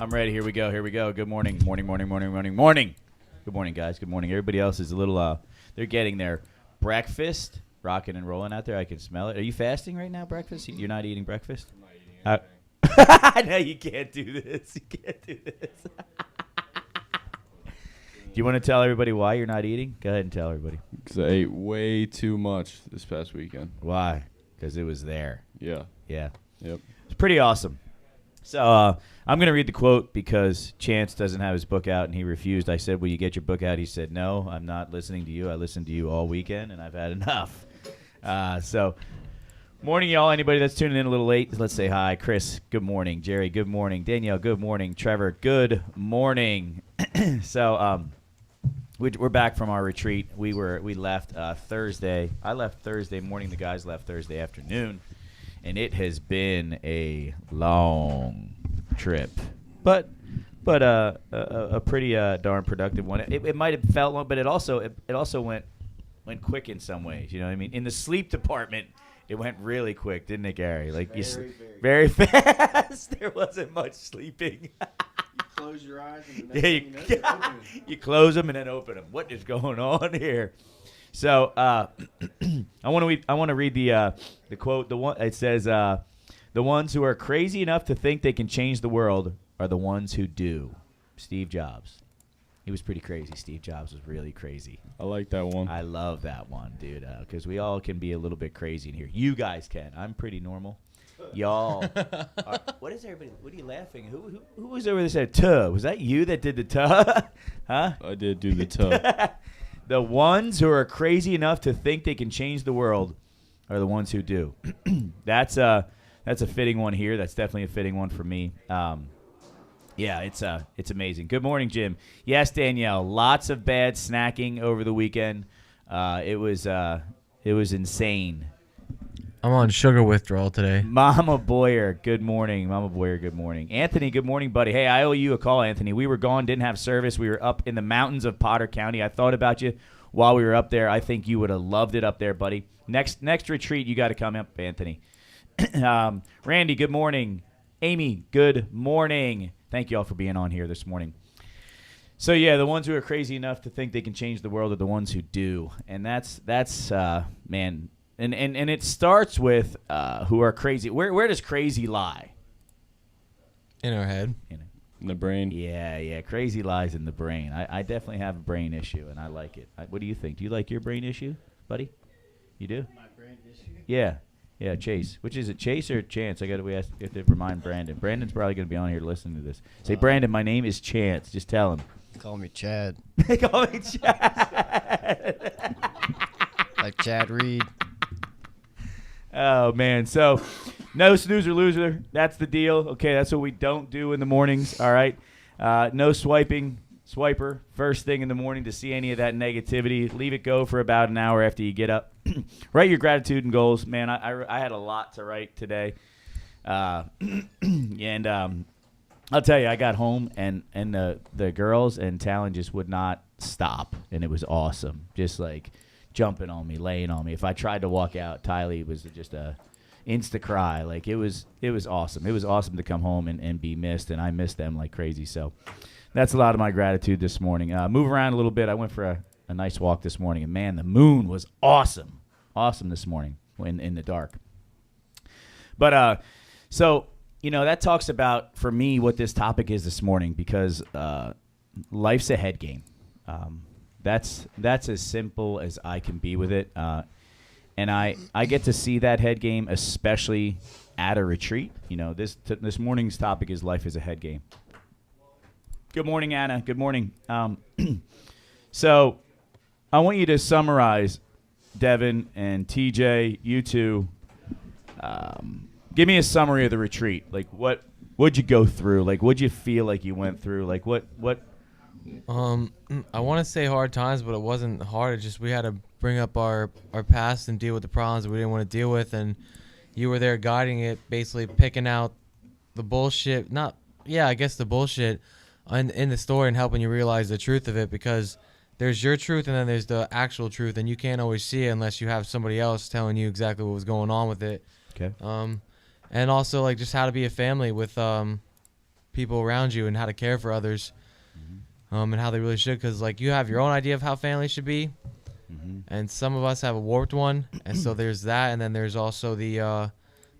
I'm ready. Here we go. Good morning. Morning. Good morning, guys. Good morning. Everybody else is a little, they're getting their breakfast, rocking and rolling out there. I can smell it. Are you fasting right now, breakfast? You're not eating breakfast? I'm not eating anything. No, you can't do this. Do you want to tell everybody why you're not eating? Go ahead and tell everybody. Because I ate way too much this past weekend. Why? Because it was there. Yeah. Yeah. Yep. It's pretty awesome. So I'm going to read the quote because Chance doesn't have his book out, and he refused. I said, will you get your book out? He said, no, I'm not listening to you. I listened to you all weekend, and I've had enough. So morning, y'all. Anybody that's tuning in a little late, let's say hi. Chris, good morning. Jerry, good morning. Danielle, good morning. Trevor, good morning. So we're back from our retreat. We left Thursday. I left Thursday morning. The guys left Thursday afternoon. And it has been a long trip, but a pretty darn productive one. It might have felt long, but it also went quick in some ways. You know what I mean? In the sleep department, it went really quick, didn't it, Gary? Like very fast. There wasn't much sleeping. You close your eyes and the next thing you know, you're open. You close them and then open them. What is going on here? So I want to read the quote. The one it says, "The ones who are crazy enough to think they can change the world are the ones who do." Steve Jobs. He was pretty crazy. Steve Jobs was really crazy. I like that one. I love that one, dude. Because we all can be a little bit crazy in here. You guys can. I'm pretty normal. Y'all. What is everybody? What are you laughing? Who was over there said tuh? Was that you that did the tuh? Huh? I did do the tuh. The ones who are crazy enough to think they can change the world are the ones who do. That's a fitting one here. That's definitely a fitting one for me. Yeah, it's amazing. Good morning, Jim. Yes, Danielle. Lots of bad snacking over the weekend. It was insane. I'm on sugar withdrawal today. Mama Boyer, good morning. Good morning. Anthony, good morning, buddy. Hey, I owe you a call, Anthony. We were gone, didn't have service. We were up in the mountains of Potter County. I thought about you while we were up there. I think you would have loved it up there, buddy. Next retreat, you got to come up, Anthony. Randy, good morning. Amy, good morning. Thank you all for being on here this morning. So, yeah, the ones who are crazy enough to think they can change the world are the ones who do. And that's man. And it starts with who are crazy. Where does crazy lie? In our head. In the brain. Yeah. Crazy lies in the brain. I definitely have a brain issue, and I like it. What do you think? Do you like your brain issue, buddy? You do? My brain issue? Yeah, Chase. Which is it, Chase or Chance? We have to remind Brandon. Brandon's probably going to be on here listening to this. Say, Brandon, my name is Chance. Just tell him. Call me Chad. Call me Chad. Like Chad Reed. Oh, man. So, no snooze or loser. That's the deal. Okay, that's what we don't do in the mornings, all right? No swiper, first thing in the morning to see any of that negativity. Leave it go for about an hour after you get up. Write your gratitude and goals. Man, I had a lot to write today. And I'll tell you, I got home, and the girls and Talon just would not stop, and it was awesome. Just like jumping on me, laying on me. If I tried to walk out, Tylee was just a insta cry. Like it was awesome. It was awesome to come home and be missed, and I missed them like crazy. So that's a lot of my gratitude this morning. Move around a little bit. I went for a nice walk this morning, and man, the moon was awesome this morning in the dark. But so that talks about for me what this topic is this morning, because life's a head game. That's as simple as I can be with it. And I get to see that head game, especially at a retreat. This morning's topic is life is a head game. Good morning, Anna. Good morning. So I want you to summarize, Devin and TJ, you two. Give me a summary of the retreat. Like, what'd you go through? Like, what'd you feel like you went through? Like, what? I want to say hard times, but it wasn't hard. It's just we had to bring up our past and deal with the problems that we didn't want to deal with, and you were there guiding it, basically picking out the bullshit. I guess the bullshit in the story and helping you realize the truth of it, because there's your truth and then there's the actual truth, and you can't always see it unless you have somebody else telling you exactly what was going on with it. Okay. And also like just how to be a family with people around you and how to care for others, and how they really should. Because like you have your own idea of how family should be, and some of us have a warped one, and so there's that, and then there's also the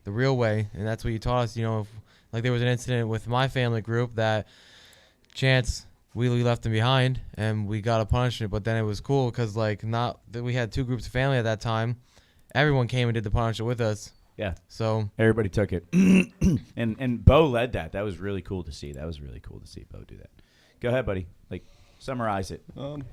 real way, and that's what you taught us. You know, like there was an incident with my family group that Chance we left him behind, and we got a punishment, but then it was cool because like not that we had two groups of family at that time. Everyone came and did the punishment with us. Yeah. So Everybody took it. and Bo led that. That was really cool to see. That was really cool to see Bo do that. Go ahead, buddy. Like, summarize it. I think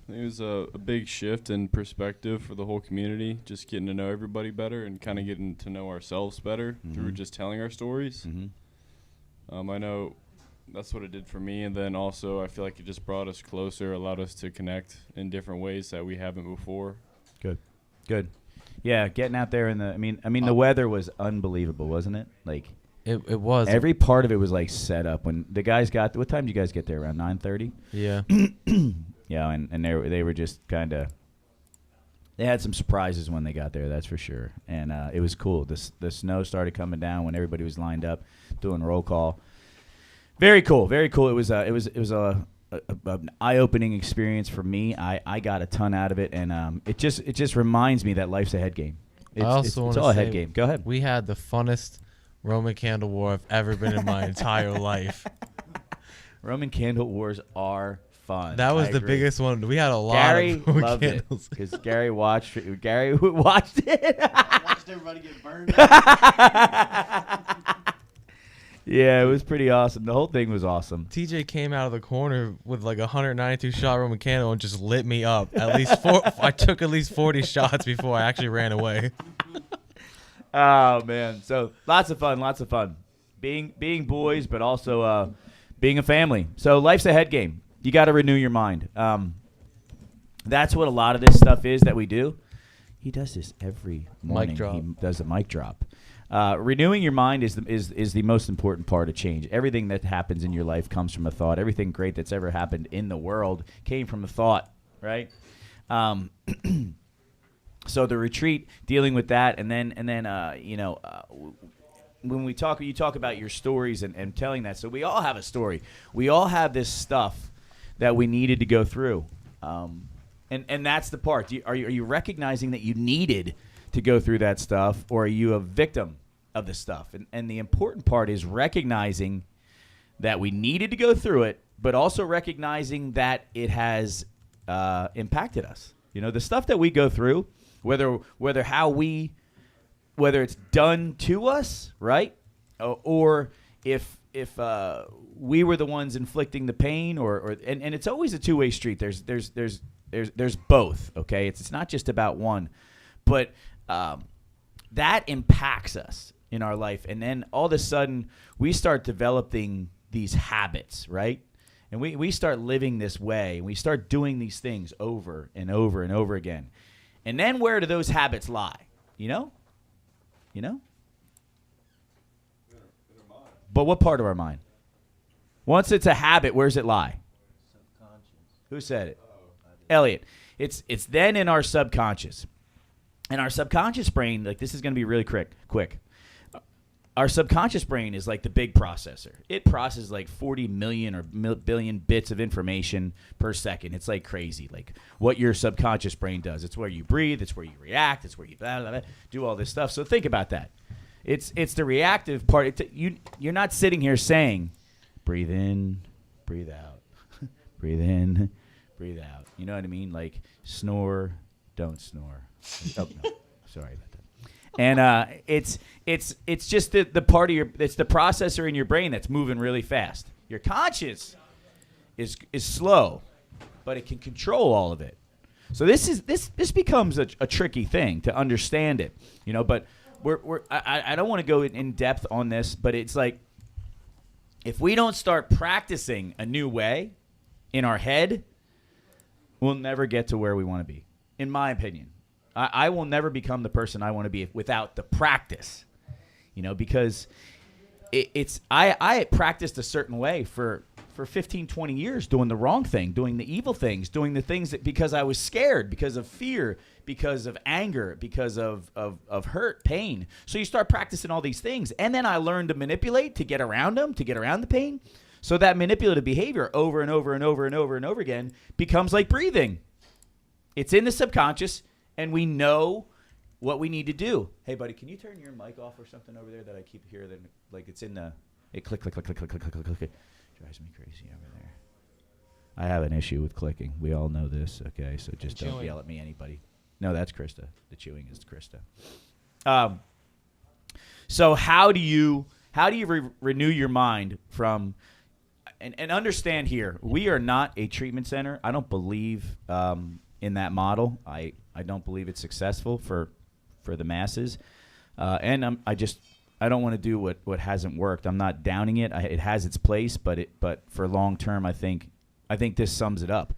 it was a big shift in perspective for the whole community, just getting to know everybody better and kind of getting to know ourselves better through just telling our stories. I know that's what it did for me, and then also I feel like it just brought us closer, allowed us to connect in different ways that we haven't before. Good. Yeah, getting out there in the. I mean, the weather was unbelievable, wasn't it? Like it was every part of it was like set up. When the guys got, what time did you guys get there? Around 9:30. Yeah. Yeah, and they were just kind of. They had some surprises when they got there, that's for sure, and it was cool. The snow started coming down when everybody was lined up doing roll call. Very cool, very cool. It was an eye-opening experience for me. I got a ton out of it, and it just reminds me that life's a head game. It's all a head game. Go ahead. We had the funnest Roman candle war I've ever been in my entire life. Roman candle wars are fun. That was the biggest one. We had a lot Gary of Roman loved candles. it because Gary watched it. Gary watched it. Watched everybody get burned. Yeah, it was pretty awesome. The whole thing was awesome. TJ came out of the corner with like a 192 shot Roman candle and just lit me up. At least I took at least 40 shots before I actually ran away. Oh man, so lots of fun. Being boys, but also being a family. So life's a head game. You got to renew your mind. That's what a lot of this stuff is that we do. He does this every morning. Mic drop. He does a mic drop. Renewing your mind is the most important part of change. Everything that happens in your life comes from a thought. Everything great that's ever happened in the world came from a thought, right? So the retreat, dealing with that, and then when you talk about your stories and telling that. So we all have a story. We all have this stuff that we needed to go through, and that's the part. Are you recognizing that you needed to go through that stuff, or are you a victim of the stuff? And the important part is recognizing that we needed to go through it, but also recognizing that it has impacted us. You know, the stuff that we go through, whether it's done to us, right, or if we were the ones inflicting the pain, or it's always a two-way street. There's both. Okay, it's not just about one, but that impacts us in our life, and then all of a sudden we start developing these habits, right? And we start living this way, and we start doing these things over and over and over again. And then where do those habits lie? You know? But what part of our mind? Once it's a habit, where's it lie? Subconscious. Who said it? Elliot. It's then in our subconscious. And our subconscious brain, like, this is going to be really quick. Our subconscious brain is like the big processor. It processes like 40 million or billion bits of information per second. It's like crazy, like what your subconscious brain does. It's where you breathe. It's where you react. It's where you do all this stuff. So think about that. It's the reactive part. You're not sitting here saying, breathe in, breathe out, breathe in, breathe out. You know what I mean? Like, snore, don't snore. Oh, no. Sorry about that. And it's just the part of it's the processor in your brain that's moving really fast. Your conscious is slow, but it can control all of it. So this becomes a tricky thing to understand it, you know. But I don't want to go in depth on this, but it's like, if we don't start practicing a new way in our head, we'll never get to where we want to be, in my opinion. I will never become the person I want to be without the practice, you know, because I practiced a certain way for for 15, 20 years doing the wrong thing, doing the evil things, doing the things that because I was scared, because of fear, because of anger, because of hurt, pain. So you start practicing all these things. And then I learned to manipulate, to get around them, to get around the pain. So that manipulative behavior over and over and over and over and over again becomes like breathing. It's in the subconscious, and we know what we need to do. Hey, buddy, can you turn your mic off or something over there that I keep hearing? Like it's in the... It click, click, click, click, click, click, click, click, click. Drives me crazy over there. I have an issue with clicking. We all know this, okay? So just don't yell at me, anybody. No, that's Krista. The chewing is Krista. So how do you renew your mind from... And understand here, we are not a treatment center. I don't believe in that model. I don't believe it's successful for the masses. And I don't want to do what hasn't worked. I'm not downing it. It has its place, but for long term, I think this sums it up.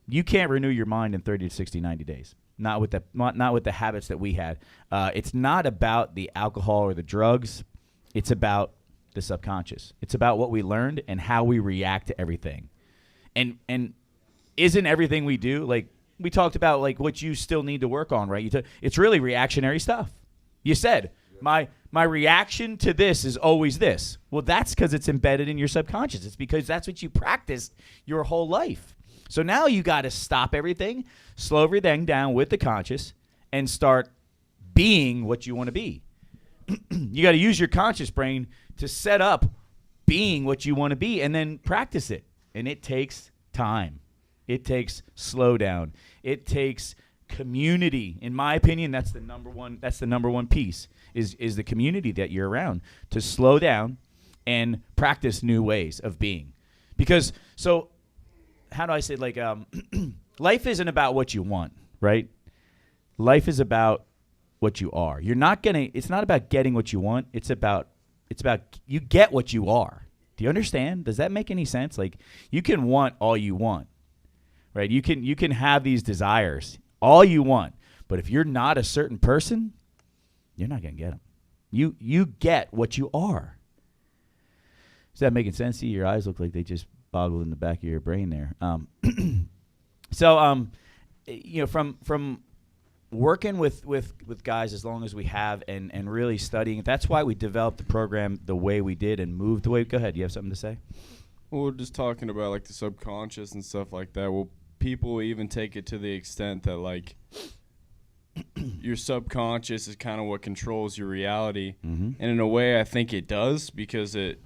You can't renew your mind in 30 to 60, 90 days. Not with the habits that we had. It's not about the alcohol or the drugs. It's about the subconscious. It's about what we learned and how we react to everything. And isn't everything we do, like we talked about, like what you still need to work on, right? It's really reactionary stuff. You said, my reaction to this is always this. Well, that's because it's embedded in your subconscious. It's because that's what you practiced your whole life. So now you got to stop everything, slow everything down with the conscious, and start being what you want to be. You got to use your conscious brain to set up being what you want to be and then practice it. And it takes time. It takes slow down. It takes community. In my opinion, that's the number one piece is the community that you're around to slow down and practice new ways of being. Because so how do I say, like, life isn't about what you want, right? Life is about what you are. It's not about getting what you want. It's about you get what you are. Do you understand? Does that make any sense? Like, you can want all you want, right? You can have these desires all you want, but if you're not a certain person, you're not going to get them. You get what you are. Is that making sense to you? Your eyes look like they just boggled in the back of your brain there. From working with guys as long as we have and really studying, that's why we developed the program the way we did and moved the way. Go ahead. You have something to say? Well, we're just talking about like the subconscious and stuff like that. Well, people even take it to the extent that like your subconscious is kind of what controls your reality. Mm-hmm. And in a way, I think it does, because it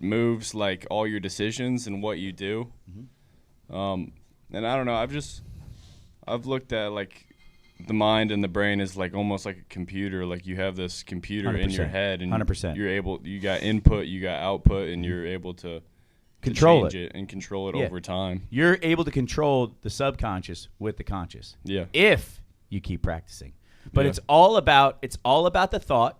moves like all your decisions and what you do. Mm-hmm. And I don't know, I've looked at like the mind and the brain is like almost like a computer. Like you have this computer 100%. In your head, and 100%. You got input, you got output, and you're able to control change it and control it over time. You're able to control the subconscious with the conscious. Yeah. If you keep practicing. But it's all about the thought,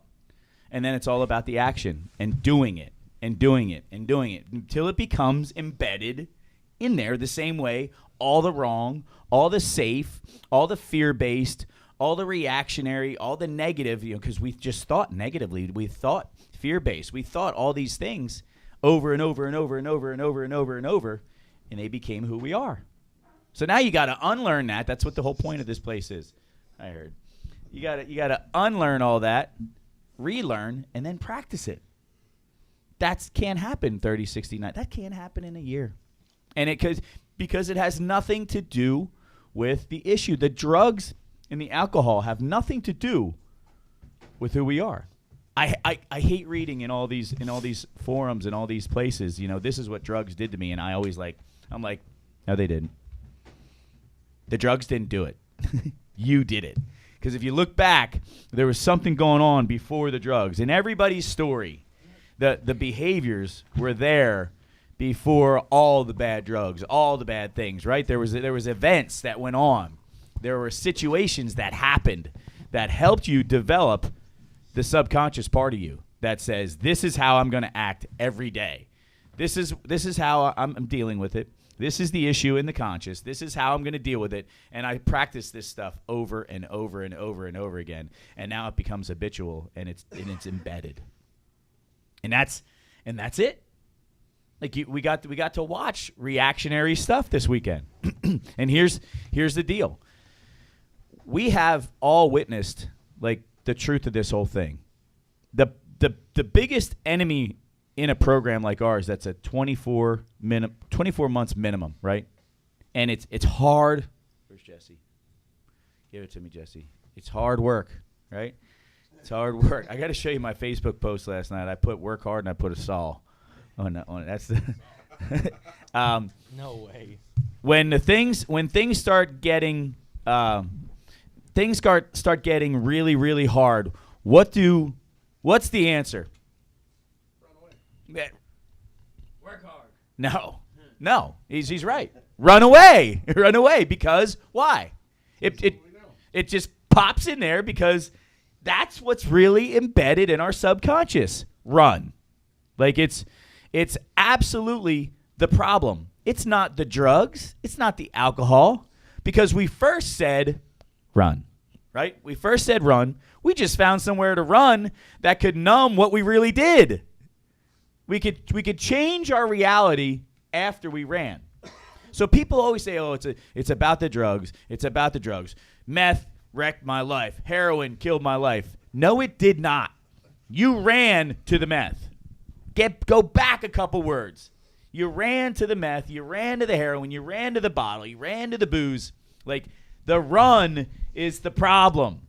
and then it's all about the action and doing it and doing it and doing it until it becomes embedded in there the same way. All the wrong, all the safe, all the fear-based, all the reactionary, all the negative, because we just thought negatively. We thought fear-based. We thought all these things over and over and over and over and over and over and over, and they became who we are. So now you got to unlearn that. That's what the whole point of this place is. I heard. You got to unlearn all that, relearn, and then practice it. That can't happen 30, 60, 90. That can't happen in a year. And because it has nothing to do with the issue. The drugs and the alcohol have nothing to do with who we are. I hate reading in all these forums and all these places, this is what drugs did to me, and I'm like, no, they didn't. The drugs didn't do it. You did it. Because if you look back, there was something going on before the drugs. In everybody's story, the behaviors were there before all the bad drugs, all the bad things, right? There was events that went on. There were situations that happened that helped you develop the subconscious part of you that says, this is how I'm going to act every day. This is how I'm dealing with it. This is the issue in the conscious. This is how I'm going to deal with it. And I practice this stuff over and over and over and over again. And now it becomes habitual, and it's embedded. And that's it. Like we got to watch reactionary stuff this weekend. And here's the deal. We have all witnessed like the truth of this whole thing. The biggest enemy in a program like ours that's a 24 months minimum, right? And it's hard. Where's Jesse? Give it to me, Jesse. It's hard work, right? It's hard work. I got to show you my Facebook post last night. I put work hard and I put a saw on it. That's the No way. when things start getting start getting really, really hard, what's the answer? Run away. Work hard. No. He's right. Run away. Run away because why? It just pops in there because that's what's really embedded in our subconscious. Run. Like it's absolutely the problem. It's not the drugs. It's not the alcohol. Because we first said run. Right? We first said run. We just found somewhere to run that could numb what we really did. We could change our reality after we ran. So people always say, "Oh, it's about the drugs. It's about the drugs. Meth wrecked my life. Heroin killed my life." No, it did not. You ran to the meth. Go back a couple words. You ran to the meth. You ran to the heroin. You ran to the bottle. You ran to the booze. Like the run is the problem.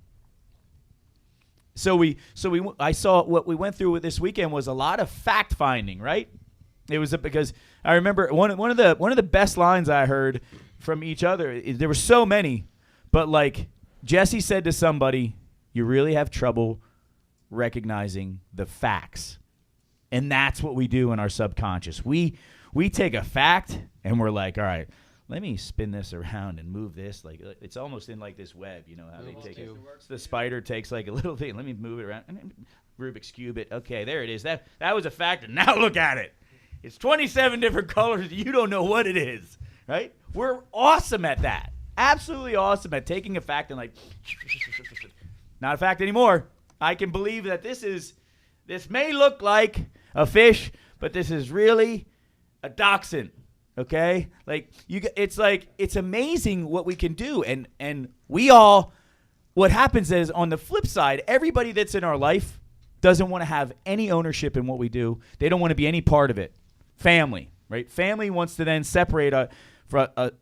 I saw what we went through with this weekend was a lot of fact finding, right? It was because I remember one of the best lines I heard from each other. There were so many, but like Jesse said to somebody, "You really have trouble recognizing the facts," and that's what we do in our subconscious. We take a fact and we're like, "All right, let me spin this around and move this." Like it's almost in like this web, you know how they take it. The spider takes like a little thing. Let me move it around. Rubik's cube it. Okay, there it is. That was a fact, and now look at it. It's 27 different colors. You don't know what it is, right? We're awesome at that. Absolutely awesome at taking a fact and like, not a fact anymore. I can believe that this may look like a fish, but this is really a dachshund. Okay? It's amazing what we can do. And what happens is on the flip side, everybody that's in our life doesn't want to have any ownership in what we do. They don't want to be any part of it. Family, right? Family wants to then separate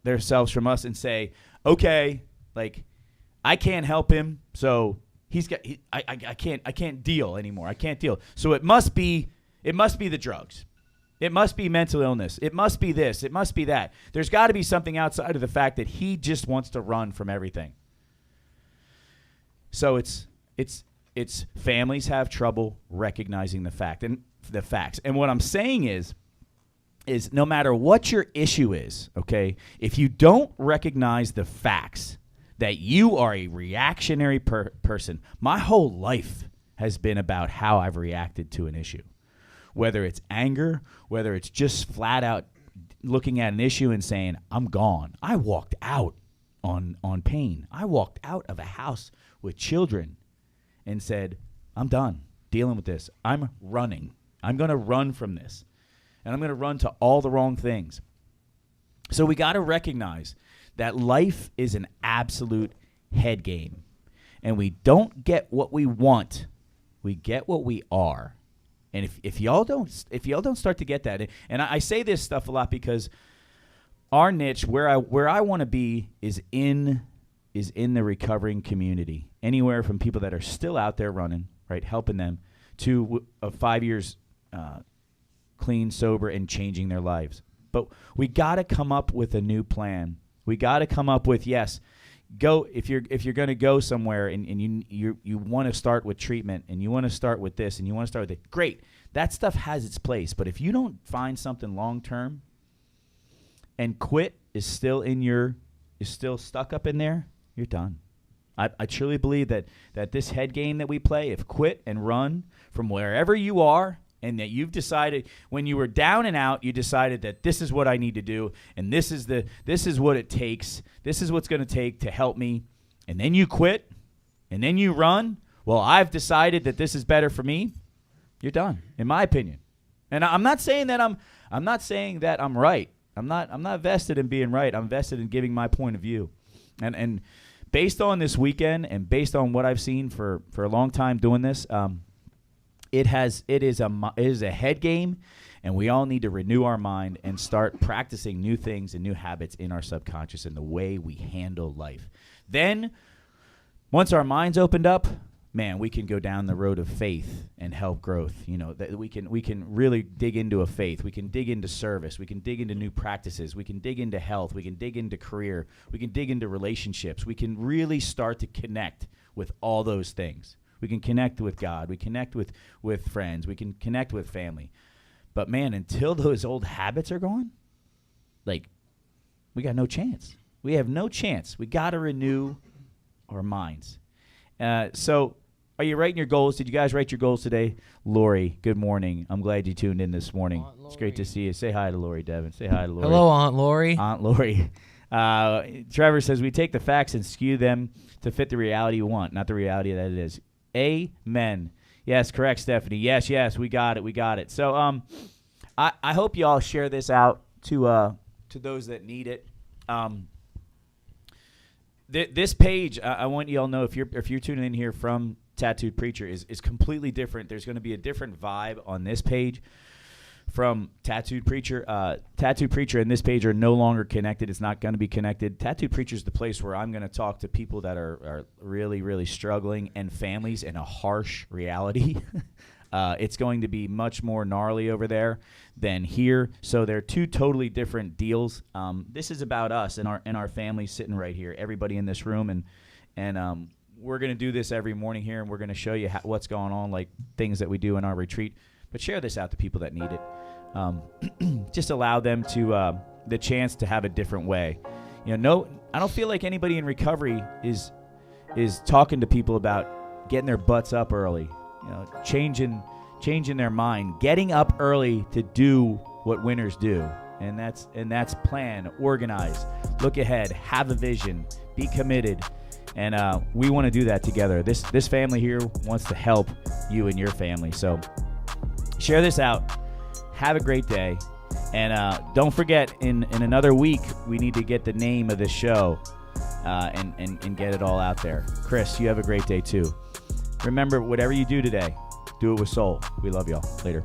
themselves from us and say, okay, like I can't help him, so I can't deal anymore. I can't deal. So it must be the drugs. It must be mental illness. It must be this. It must be that. There's got to be something outside of the fact that he just wants to run from everything. So it's families have trouble recognizing the facts. And what I'm saying is no matter what your issue is, okay, if you don't recognize the facts that you are a reactionary person, my whole life has been about how I've reacted to an issue. Whether it's anger, whether it's just flat out looking at an issue and saying, I'm gone. I walked out on pain. I walked out of a house with children and said, I'm done dealing with this. I'm running. I'm going to run from this. And I'm going to run to all the wrong things. So we got to recognize that life is an absolute head game. And we don't get what we want. We get what we are. And if y'all don't start to get that, and I say this stuff a lot because our niche, where I want to be, is in the recovering community. Anywhere from people that are still out there running, right, helping them, to 5 years clean, sober, and changing their lives. But we got to come up with a new plan. We got to come up with, yes, go if you're going to go somewhere and you want to start with treatment and you want to start with this and you want to start with it. Great. That stuff has its place, but if you don't find something long term and quit is still stuck up in there, you're done. I truly believe that this head game that we play, if quit and run from wherever you are, and that you've decided when you were down and out, you decided that this is what I need to do, and this is what it takes. This is what's going to take to help me. And then you quit, and then you run. Well, I've decided that this is better for me. You're done, in my opinion. And I'm not saying that I'm not saying that I'm right. I'm not vested in being right. I'm vested in giving my point of view. And based on this weekend and based on what I've seen for a long time doing this, it is a head game, and we all need to renew our mind and start practicing new things and new habits in our subconscious and the way we handle life. Then, once our minds opened up, man, we can go down the road of faith and help growth. That we can really dig into a faith. We can dig into service. We can dig into new practices. We can dig into health. We can dig into career. We can dig into relationships. We can really start to connect with all those things. We can connect with God. We connect with friends. We can connect with family. But man, until those old habits are gone, we got no chance. We have no chance. We got to renew our minds. So are you writing your goals? Did you guys write your goals today? Lori, good morning. I'm glad you tuned in this morning. It's great to see you. Say hi to Lori, Devin. Say hi to Lori. Hello, Aunt Lori. Aunt Lori. Trevor says, we take the facts and skew them to fit the reality you want, not the reality that it is. Amen. Yes, correct, Stephanie. Yes, we got it. So I hope you all share this out to those that need it. This page, I want you all to know, if you're tuning in here from Tattooed Preacher, is completely different. There's going to be a different vibe on this page from Tattooed Preacher. Tattooed Preacher and this page are no longer connected. It's not going to be connected. Tattooed Preacher is the place where I'm going to talk to people that are really, really struggling and families in a harsh reality. It's going to be much more gnarly over there than here. So they're two totally different deals. This is about us and our family sitting right here, everybody in this room, and we're going to do this every morning here, and we're going to show you what's going on, like things that we do in our retreat. But share this out to people that need it. Just allow them to the chance to have a different way. I don't feel like anybody in recovery is talking to people about getting their butts up early. Changing their mind, getting up early to do what winners do, and that's plan, organize, look ahead, have a vision, be committed, and we want to do that together. This family here wants to help you and your family. So share this out. Have a great day, and don't forget, in another week we need to get the name of this show and get it all out there. Chris, you have a great day too. Remember, whatever you do today, do it with soul. We love y'all. Later.